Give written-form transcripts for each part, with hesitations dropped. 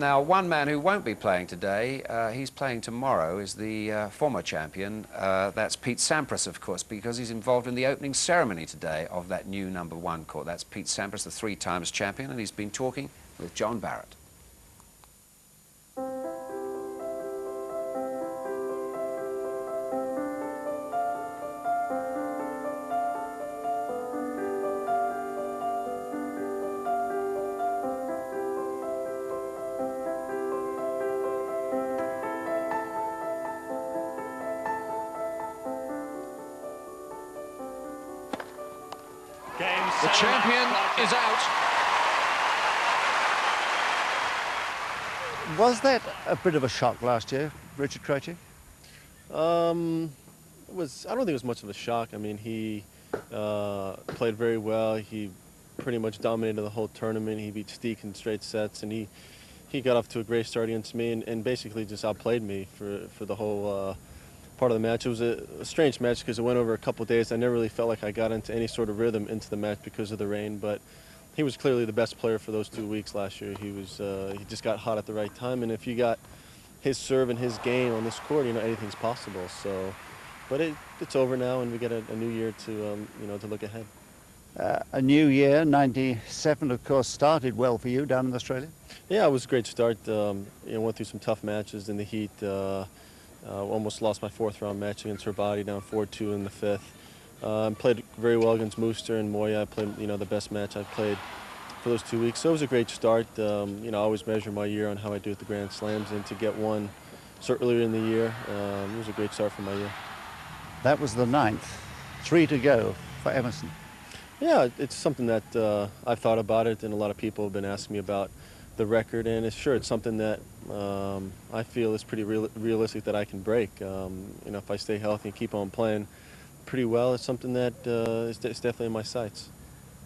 Now, one man who won't be playing today, he's playing tomorrow, is the former champion. That's Pete Sampras, of course, because he's involved in the opening ceremony today of that new #1 court. That's Pete Sampras, the 3-times champion, and he's been talking with John Barrett. The champion is out. Was that a bit of a shock last year, Richard Krejci? I don't think it was much of a shock. I mean, he played very well. He pretty much dominated the whole tournament. He beat Steek in straight sets, and he got off to a great start against me and basically just outplayed me for the whole part of the match. It was a strange match because it went over a couple of days. I never really felt like I got into any sort of rhythm into the match because of the rain, but he was clearly the best player for those 2 weeks last year. He just got hot at the right time, and if you got his serve and his game on this court, you know, anything's possible. So, but it's over now, and we get a new year to to look ahead. A new year, 97, of course, started well for you down in Australia. Yeah, it was a great start. Went through some tough matches in the heat. Almost lost my 4th round match against Herbati, down 4-2 in the 5th. Played very well against Mooster and Moya. I played, the best match I've played for those 2 weeks. So it was a great start. I always measure my year on how I do at the Grand Slams, and to get one so earlier in the year, it was a great start for my year. That was the 9th. 3 to go for Emerson. Yeah, it's something that I've thought about it, and a lot of people have been asking me about the record, and it's something that I feel is pretty realistic that I can break. If I stay healthy and keep on playing pretty well, it's something that is definitely in my sights.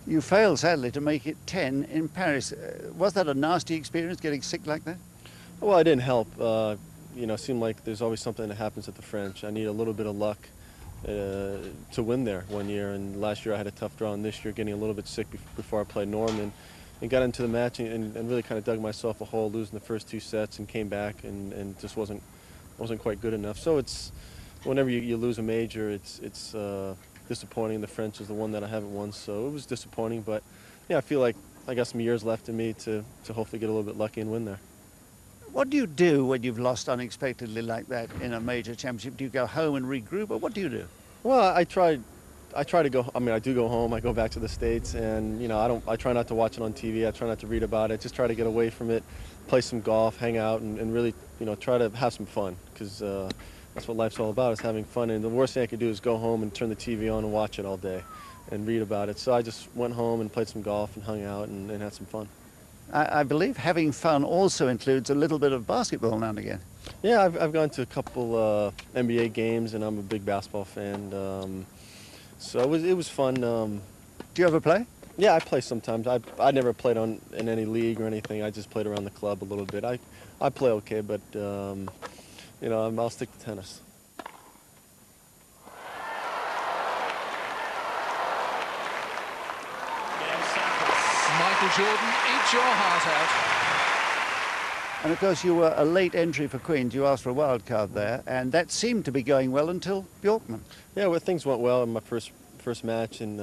You failed, sadly, to make it 10 in Paris. Was that a nasty experience, getting sick like that? Well, it didn't help. It seemed like there's always something that happens at the French. I need a little bit of luck to win there one year, and last year I had a tough draw, and this year getting a little bit sick before I played Norman. And got into the match and really kind of dug myself a hole, losing the first 2 sets, and came back and just wasn't quite good enough. So it's whenever you lose a major, it's disappointing. The French is the one that I haven't won, so it was disappointing. But yeah, I feel like I got some years left in me to hopefully get a little bit lucky and win there. What do you do when you've lost unexpectedly like that in a major championship? Do you go home and regroup, or what do you do? Well, I try to go. I mean, I do go home. I go back to the States, and I try not to watch it on TV. I try not to read about it. Just try to get away from it, play some golf, hang out, and really, try to have some fun, because that's what life's all about, is having fun. And the worst thing I could do is go home and turn the TV on and watch it all day, and read about it. So I just went home and played some golf and hung out and had some fun. I believe having fun also includes a little bit of basketball now and again. Yeah, I've gone to a couple NBA games, and I'm a big basketball fan. So it was fun. Do you ever play? Yeah, I play sometimes. I never played in any league or anything. I just played around the club a little bit. I play okay, but I'll stick to tennis. Michael Jordan, eat your heart out. And of course, you were a late entry for Queens. You asked for a wild card there, and that seemed to be going well until Bjorkman. Yeah, well, things went well in my first match, and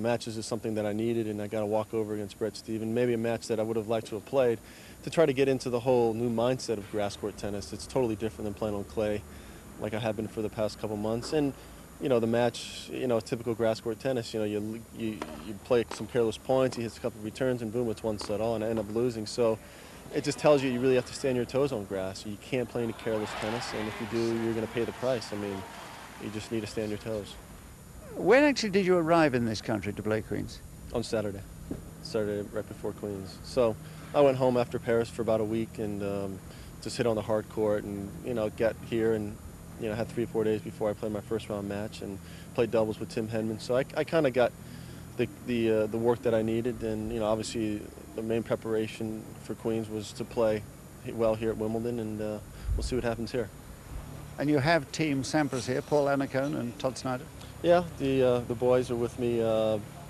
matches is something that I needed, and I got a walkover against Brett Steven. Maybe a match that I would have liked to have played to try to get into the whole new mindset of grass court tennis. It's totally different than playing on clay, like I have been for the past couple months. And the match, typical grass court tennis. You play some careless points, you hit a couple of returns, and boom, it's 1 set all, and I end up losing. So it just tells you really have to stay on your toes on grass. You can't play any careless tennis, and if you do, you're going to pay the price. I mean, you just need to stay on your toes. When actually did you arrive in this country to play Queens? On Saturday right before Queens. So I went home after Paris for about a week and just hit on the hard court and, get here and, had 3 or 4 days before I played my first round match and played doubles with Tim Henman. So I kind of got the work that I needed, and, obviously the main preparation for Queens was to play well here at Wimbledon, and we'll see what happens here. And you have Team Sampras here, Paul Annacone and Todd Snyder? Yeah, the boys are with me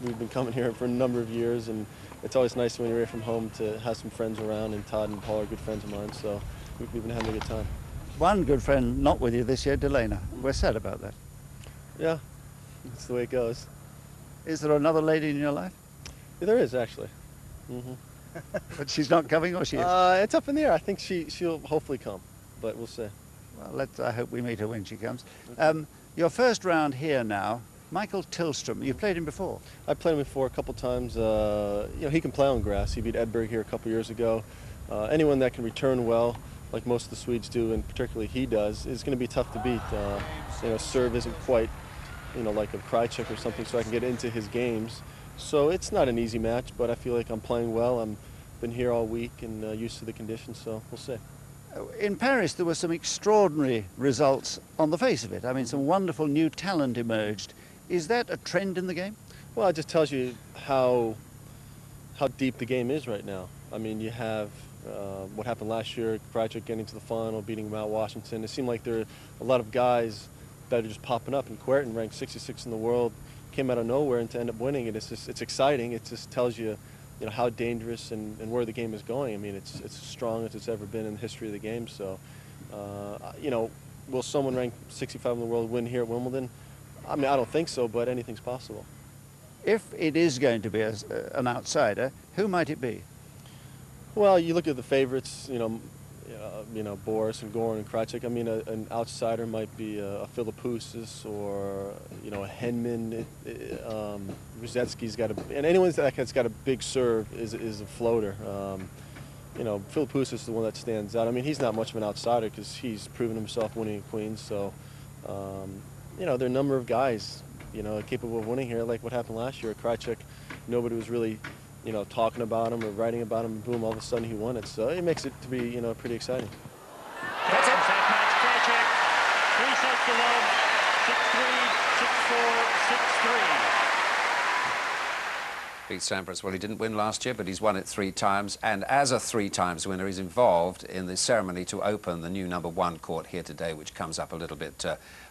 we've been coming here for a number of years, and it's always nice when you're away from home to have some friends around, and Todd and Paul are good friends of mine, so we've been having a good time. One good friend not with you this year, Delana. We're sad about that. Yeah, that's the way it goes. Is there another lady in your life? Yeah, there is, actually. But she's not coming, or she is? It's up in the air. I think she'll hopefully come, but we'll see. Well, I hope we meet her when she comes. Your first round here now, Michael Tillstrom. You've played him before. I played him before a couple times. You know, he can play on grass. He beat Edberg here a couple years ago. Anyone that can return well, like most of the Swedes do, and particularly he does, is going to be tough to beat. You know, serve isn't quite, you know, like a Krajicek or something, so I can get into his games. So it's not an easy match, but I feel like I'm playing well. I've been here all week and used to the conditions, so we'll see. In Paris, there were some extraordinary results on the face of it. I mean, some wonderful new talent emerged. Is that a trend in the game? Well, it just tells you how deep the game is right now. I mean, you have what happened last year, Krajicek getting to the final, beating Mount Washington. It seemed like there are a lot of guys that are just popping up, and Querten ranked 66 in the world, came out of nowhere and to end up winning it. It's exciting. It just tells you, you know, how dangerous and where the game is going. I mean, it's as strong as it's ever been in the history of the game. So, you know, will someone ranked 65 in the world win here at Wimbledon? I mean, I don't think so, but anything's possible. If it is going to be an outsider, who might it be? Well, you look at the favorites, you know, Boris and Goran and Krajicek. I mean, an outsider might be a Philippoussis or, you know, a Henman. Ruzetsky's got and anyone that's got a big serve is a floater. You know, Philippoussis is the one that stands out. I mean, he's not much of an outsider because he's proven himself winning in Queens. So, you know, there are a number of guys, you know, capable of winning here, like what happened last year at Krajicek. Nobody was really, you know, talking about him or writing about him, and boom, all of a sudden he won it. So it makes it to be, you know, pretty exciting. That's it. Set match, Krajicek. 3 sets to love. 6-3, 6-4, 6-3. Beat Sampras. Well, he didn't win last year, but he's won it 3 times. And as a 3 times winner, he's involved in the ceremony to open the new #1 court here today, which comes up a little bit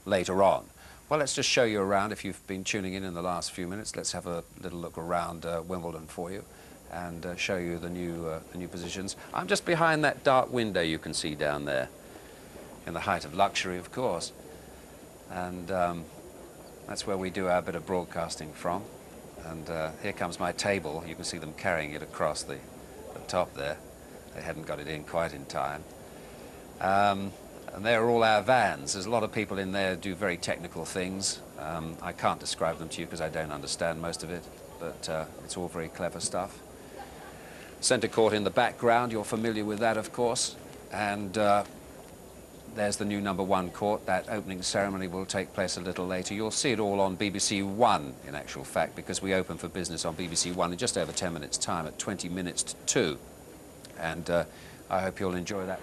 later on. Well, let's just show you around. If you've been tuning in the last few minutes, let's have a little look around Wimbledon for you and show you the new positions. I'm just behind that dark window you can see down there, in the height of luxury, of course. And that's where we do our bit of broadcasting from. And here comes my table. You can see them carrying it across the top there. They hadn't got it in quite in time. And there are all our vans. There's a lot of people in there who do very technical things. I can't describe them to you because I don't understand most of it, but it's all very clever stuff. Centre court in the background, you're familiar with that, of course. And there's the new #1 court. That opening ceremony will take place a little later. You'll see it all on BBC One, in actual fact, because we open for business on BBC One in just over 10 minutes' time at 20 minutes to 2. And I hope you'll enjoy that.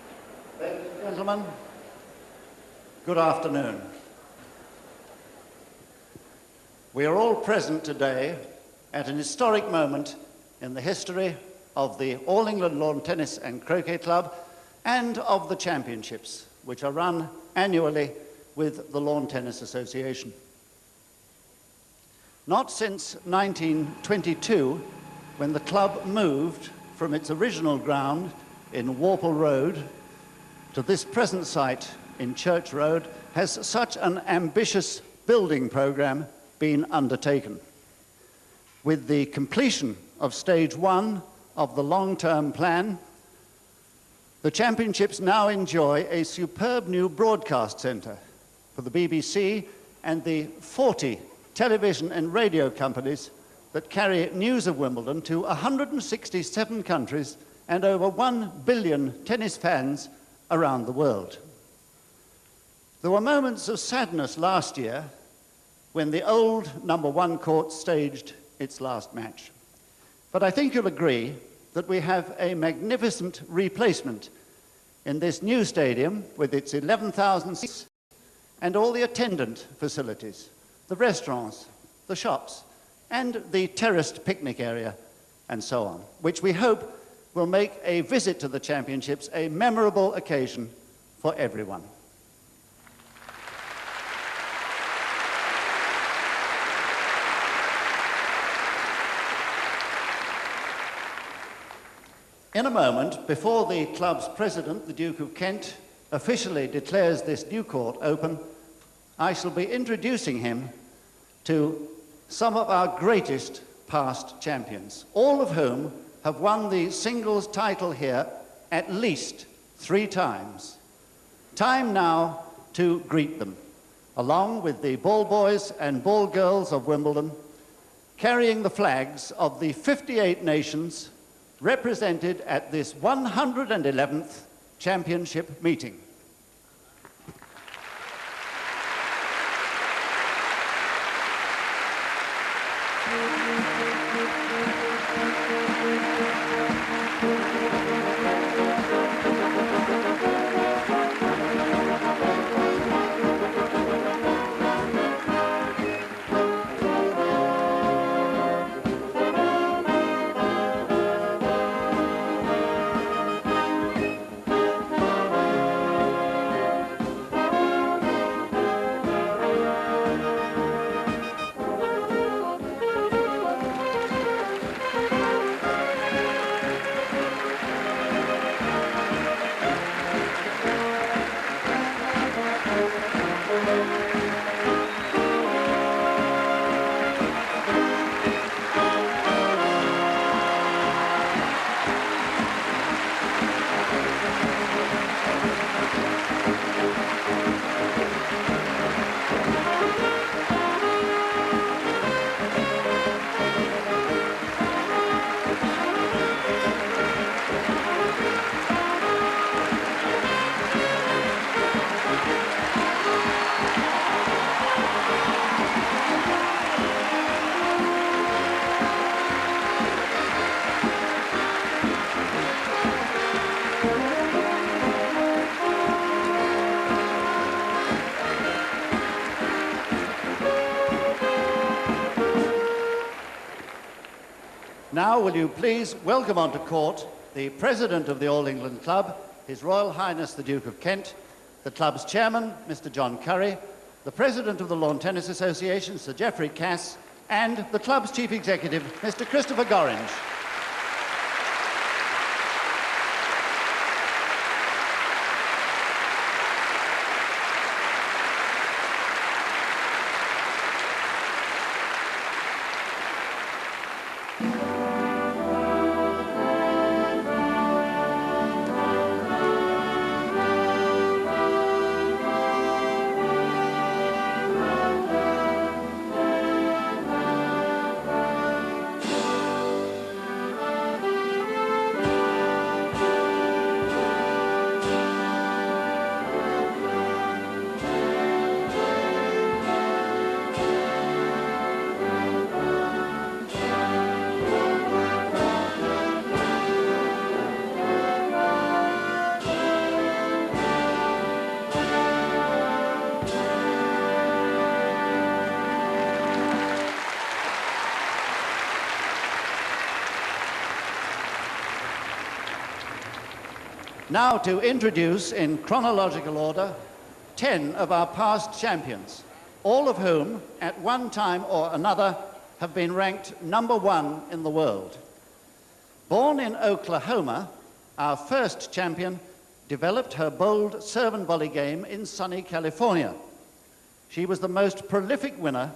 Ladies and gentlemen, good afternoon. We are all present today at an historic moment in the history of the All England Lawn Tennis and Croquet Club and of the championships, which are run annually with the Lawn Tennis Association. Not since 1922, when the club moved from its original ground in Warple Road to this present site in Church Road, has such an ambitious building programme been undertaken. With the completion of stage 1 of the long-term plan, the championships now enjoy a superb new broadcast centre for the BBC and the 40 television and radio companies that carry news of Wimbledon to 167 countries and over 1 billion tennis fans around the world. There were moments of sadness last year when the old #1 court staged its last match. But I think you'll agree that we have a magnificent replacement in this new stadium with its 11,000 seats and all the attendant facilities, the restaurants, the shops, and the terraced picnic area, and so on, which we hope will make a visit to the championships a memorable occasion for everyone. In a moment, before the club's president, the Duke of Kent, officially declares this new court open, I shall be introducing him to some of our greatest past champions, all of whom have won the singles title here at least 3 times. Time now to greet them, along with the ball boys and ball girls of Wimbledon, carrying the flags of the 58 nations represented at this 111th championship meeting. Now, will you please welcome onto court the President of the All England Club, His Royal Highness the Duke of Kent, the club's chairman, Mr. John Curry, the President of the Lawn Tennis Association, Sir Geoffrey Cass, and the club's Chief Executive, Mr. Christopher Gorringe. Now to introduce, in chronological order, 10 of our past champions, all of whom, at one time or another, have been ranked #1 in the world. Born in Oklahoma, our first champion developed her bold serve and volley game in sunny California. She was the most prolific winner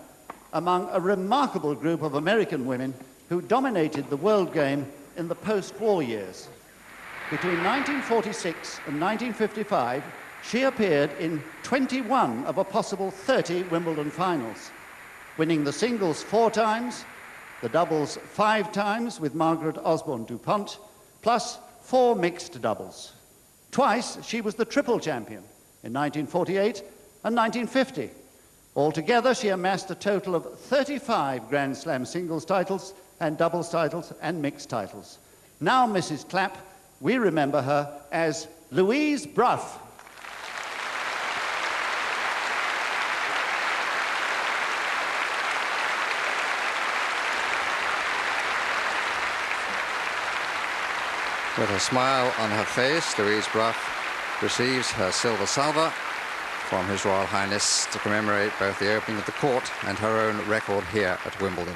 among a remarkable group of American women who dominated the world game in the post-war years. Between 1946 and 1955, she appeared in 21 of a possible 30 Wimbledon finals, winning the singles 4 times, the doubles 5 times with Margaret Osborne DuPont, plus 4 mixed doubles. Twice, she was the triple champion in 1948 and 1950. Altogether, she amassed a total of 35 Grand Slam singles titles and doubles titles and mixed titles. Now, Mrs. Clapp, we remember her as Louise Brough. With a smile on her face, Louise Brough receives her silver salver from His Royal Highness to commemorate both the opening of the court and her own record here at Wimbledon.